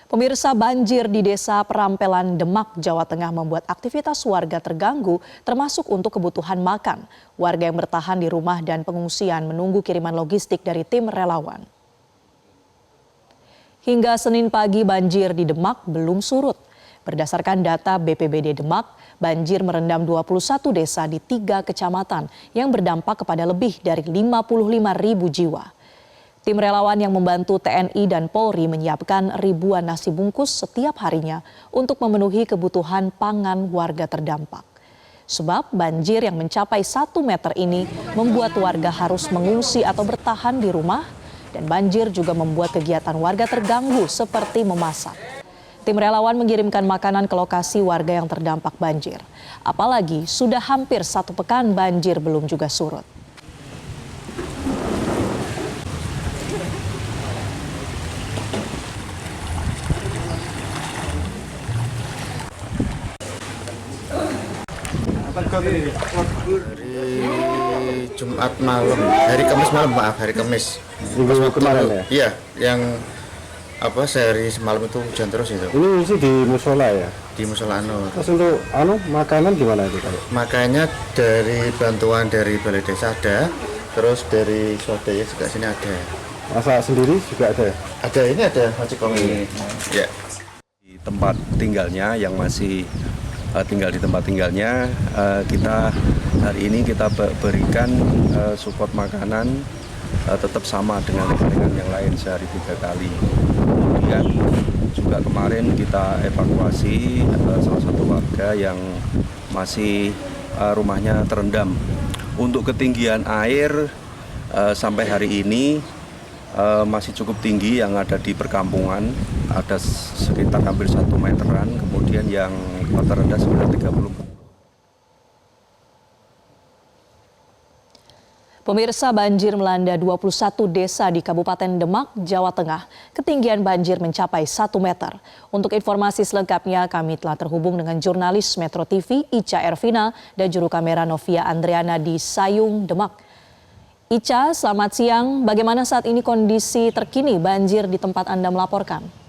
Pemirsa, banjir di Desa Perampelan, Demak, Jawa Tengah membuat aktivitas warga terganggu, termasuk untuk kebutuhan makan. Warga yang bertahan di rumah dan pengungsian menunggu kiriman logistik dari tim relawan. Hingga Senin pagi, banjir di Demak belum surut. Berdasarkan data BPBD Demak, banjir merendam 21 desa di 3 kecamatan yang berdampak kepada lebih dari 55.000 jiwa. Tim relawan yang membantu TNI dan Polri menyiapkan ribuan nasi bungkus setiap harinya untuk memenuhi kebutuhan pangan warga terdampak. Sebab banjir yang mencapai 1 meter ini membuat warga harus mengungsi atau bertahan di rumah, dan banjir juga membuat kegiatan warga terganggu seperti memasak. Tim relawan mengirimkan makanan ke lokasi warga yang terdampak banjir. Apalagi sudah hampir 1 pekan banjir belum juga surut. Hari Jumat malam, hari Kamis malam, hari Kamis. Minggu kemarin ya? Iya, yang sehari semalam itu hujan terus itu. Ini sih di musola ya? Di musola Anur. Terus untuk makanan gimana itu Pak? Makanya dari bantuan dari Balai Desa ada, terus dari Swadaya juga sini ada. Masak sendiri juga ada? Ada, ini ada majikom ini. Ya. Di tempat tinggalnya yang masih tinggal di tempat tinggalnya, kita hari ini kita berikan support makanan tetap sama dengan rekan-rekan yang lain sehari 3 kali. Kemudian juga kemarin kita evakuasi salah satu warga yang masih rumahnya terendam. Untuk ketinggian air sampai hari ini masih cukup tinggi, yang ada di perkampungan ada sekitar hampir 1 meteran, kemudian yang terendah sekitar 30. Pemirsa, banjir melanda 21 desa di Kabupaten Demak, Jawa Tengah. Ketinggian banjir mencapai 1 meter. Untuk informasi selengkapnya, kami telah terhubung dengan jurnalis Metro TV Ica Ervina dan juru kamera Novia Andriana di Sayung, Demak. Ica, selamat siang. Bagaimana saat ini kondisi terkini banjir di tempat Anda melaporkan?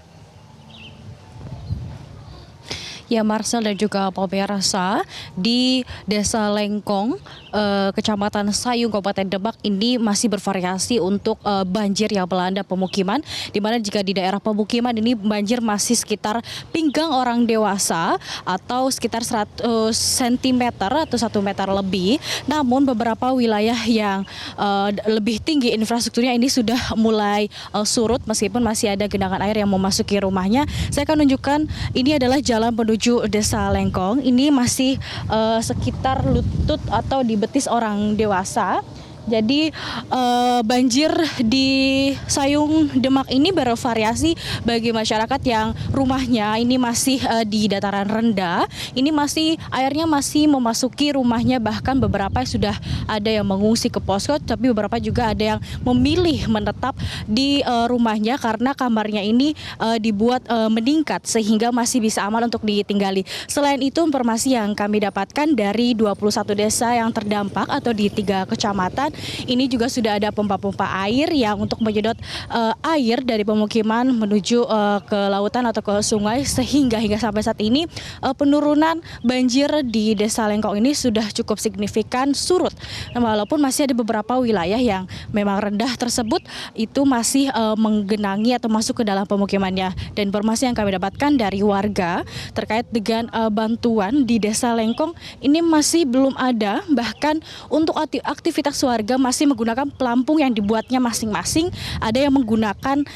Ya, Marcel dan juga pemirsa, di Desa Lengkong, Kecamatan Sayung, Kabupaten Demak ini masih bervariasi untuk banjir yang melanda pemukiman, di mana jika di daerah pemukiman ini banjir masih sekitar pinggang orang dewasa atau sekitar 100 cm atau 1 meter lebih. Namun beberapa wilayah yang lebih tinggi infrastrukturnya ini sudah mulai surut meskipun masih ada genangan air yang memasuki rumahnya. Saya akan tunjukkan, ini adalah jalan menuju Desa Lengkong. Ini masih sekitar lutut atau di betis orang dewasa. Jadi banjir di Sayung, Demak ini bervariasi bagi masyarakat yang rumahnya ini masih di dataran rendah. Ini masih airnya masih memasuki rumahnya, bahkan beberapa sudah ada yang mengungsi ke posko, tapi beberapa juga ada yang memilih menetap di rumahnya karena kamarnya ini dibuat meningkat sehingga masih bisa aman untuk ditinggali. Selain itu, informasi yang kami dapatkan dari 21 desa yang terdampak atau di 3 kecamatan, ini juga sudah ada pompa-pompa air yang untuk menyedot air dari pemukiman menuju ke lautan atau ke sungai, sehingga hingga sampai saat ini penurunan banjir di Desa Lengkong ini sudah cukup signifikan surut. Walaupun masih ada beberapa wilayah yang memang rendah tersebut itu masih menggenangi atau masuk ke dalam pemukimannya. Dan informasi yang kami dapatkan dari warga terkait dengan bantuan di Desa Lengkong ini masih belum ada, bahkan untuk aktivitas warga masih menggunakan pelampung yang dibuatnya masing-masing. Ada yang menggunakan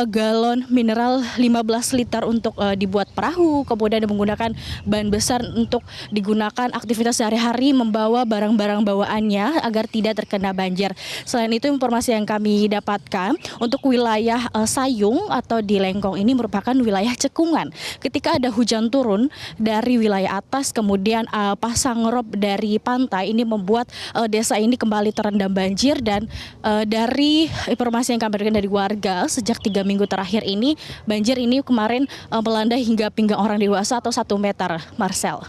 galon mineral 15 liter untuk dibuat perahu, kemudian ada menggunakan ban besar untuk digunakan aktivitas sehari-hari membawa barang-barang bawaannya agar tidak terkena banjir. Selain itu, informasi yang kami dapatkan untuk wilayah Sayung atau di Lengkong ini merupakan wilayah cekungan. Ketika ada hujan turun dari wilayah atas, kemudian pasang rob dari pantai, ini membuat desa ini kembali terendam banjir. Dan dari informasi yang kami berikan dari warga, sejak 3 minggu terakhir ini banjir ini kemarin melanda hingga pinggang orang dewasa atau 1 meter, Marcel.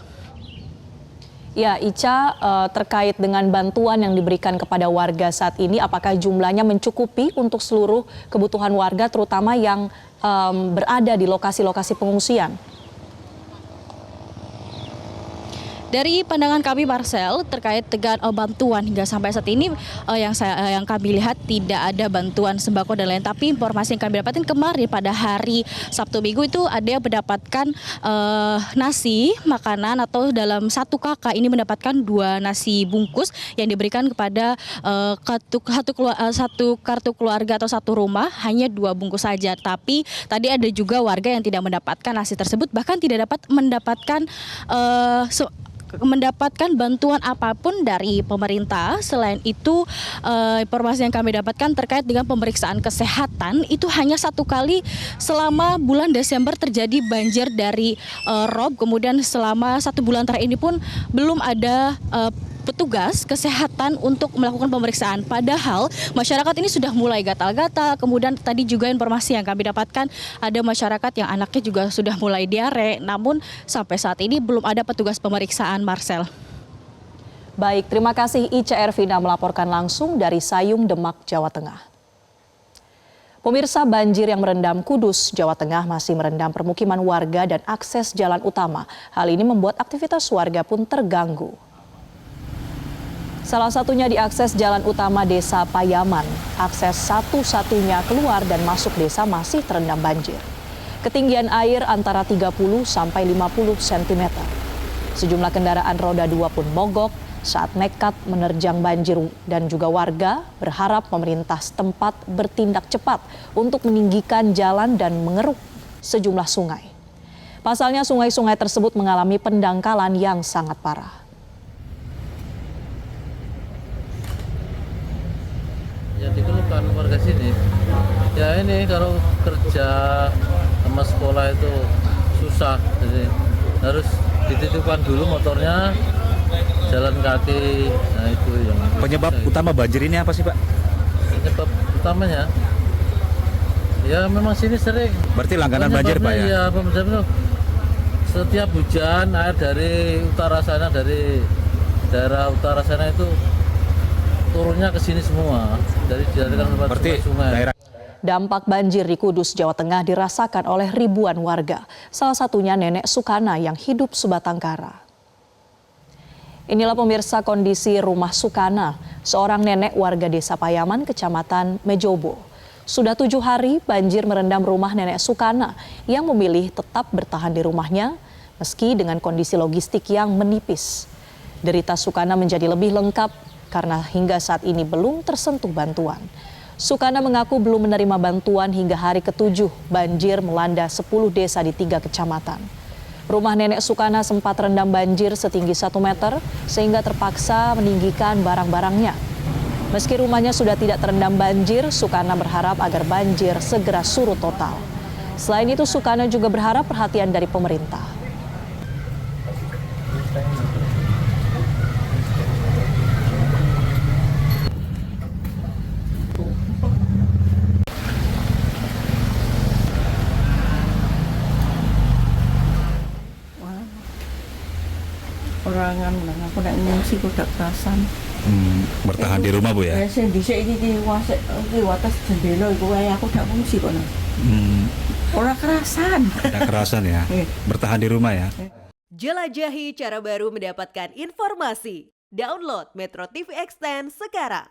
Ya, Ica, terkait dengan bantuan yang diberikan kepada warga saat ini, apakah jumlahnya mencukupi untuk seluruh kebutuhan warga, terutama yang berada di lokasi-lokasi pengungsian? Dari pandangan kami Marcel terkait dengan bantuan hingga sampai saat ini yang kami lihat tidak ada bantuan sembako dan lain, tapi informasi yang kami dapatkan kemarin pada hari Sabtu Minggu itu ada yang mendapatkan nasi makanan atau dalam satu kakak ini mendapatkan 2 nasi bungkus yang diberikan kepada satu kartu keluarga atau satu rumah hanya 2 bungkus saja. Tapi tadi ada juga warga yang tidak mendapatkan nasi tersebut, bahkan tidak dapat mendapatkan bantuan apapun dari pemerintah. Selain itu informasi yang kami dapatkan terkait dengan pemeriksaan kesehatan itu hanya 1 kali selama bulan Desember terjadi banjir dari rob, kemudian selama 1 bulan terakhir ini pun belum ada petugas kesehatan untuk melakukan pemeriksaan. Padahal masyarakat ini sudah mulai gatal-gatal. Kemudian tadi juga informasi yang kami dapatkan ada masyarakat yang anaknya juga sudah mulai diare. Namun sampai saat ini belum ada petugas pemeriksaan, Marcel. Baik, terima kasih Ica Ervina melaporkan langsung dari Sayung, Demak, Jawa Tengah. Pemirsa, banjir yang merendam Kudus, Jawa Tengah masih merendam permukiman warga dan akses jalan utama. Hal ini membuat aktivitas warga pun terganggu. Salah satunya di akses jalan utama Desa Payaman. Akses satu-satunya keluar dan masuk desa masih terendam banjir. Ketinggian air antara 30 sampai 50 cm. Sejumlah kendaraan roda 2 pun mogok saat nekat menerjang banjir, dan juga warga berharap pemerintah setempat bertindak cepat untuk meninggikan jalan dan mengeruk sejumlah sungai. Pasalnya sungai-sungai tersebut mengalami pendangkalan yang sangat parah. Yang dikeluhkan warga sini, ya ini kalau kerja sama sekolah itu susah, jadi harus dititipkan dulu motornya, jalan kaki. Nah itu yang penyebab utama banjir ini apa sih, Pak? Penyebab utamanya ya memang sini sering. Berarti langganan banjir, Pak, ya? Iya, penyebabnya setiap hujan air dari utara sana, dari daerah utara sana itu turunnya ke sini semua, dari sungai. Dampak banjir di Kudus, Jawa Tengah dirasakan oleh ribuan warga. Salah satunya Nenek Sukana yang hidup sebatang kara. Inilah pemirsa kondisi rumah Sukana, seorang nenek warga Desa Payaman, Kecamatan Mejobo. Sudah 7 hari banjir merendam rumah Nenek Sukana yang memilih tetap bertahan di rumahnya meski dengan kondisi logistik yang menipis. Derita Sukana menjadi lebih lengkap karena hingga saat ini belum tersentuh bantuan. Sukana mengaku belum menerima bantuan hingga hari ke-7 banjir melanda 10 desa di 3 kecamatan. Rumah Nenek Sukana sempat terendam banjir setinggi 1 meter sehingga terpaksa meninggikan barang-barangnya. Meski rumahnya sudah tidak terendam banjir, Sukana berharap agar banjir segera surut total. Selain itu, Sukana juga berharap perhatian dari pemerintah. Orangan lah, aku nak ngungsi kok tak kerasan. Bertahan di rumah, Bu, ya? Saya dhisik iki di wates jendela iku wae aku tak ngungsi kok. Ora kerasan. Tidak kerasan ya? Bertahan di rumah ya? Jelajahi cara baru mendapatkan informasi. Download Metro TV Extend sekarang.